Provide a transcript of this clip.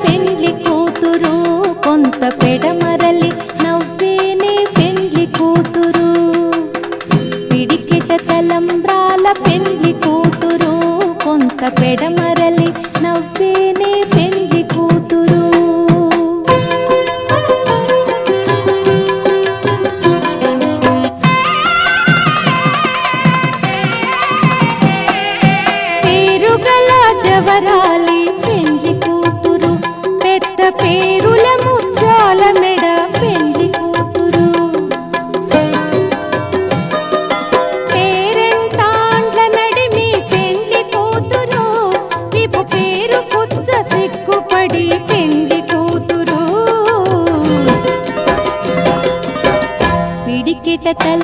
పెండ్లి కూతురు కొంత పెడమరలి నవ్వేనే పెండ్లి కూతురు పిడికిట తలంబ్రాల పెండ్లి కూతురు కొంత పెడమరలి నవ్వేనే పెండ్లి కూతురు పేరుగల జవరాలి పెండ్లి కూతురు పెద్ద పేరుల ముత్యాల మెడ పెండ్లి కూతురు పేరెంటాండ్ల నడిమి పెండ్లి కూతురు విపు పేరు కుచ్చ సిగ్గుపడి పెండ్లి కూతురు పిడికిట తల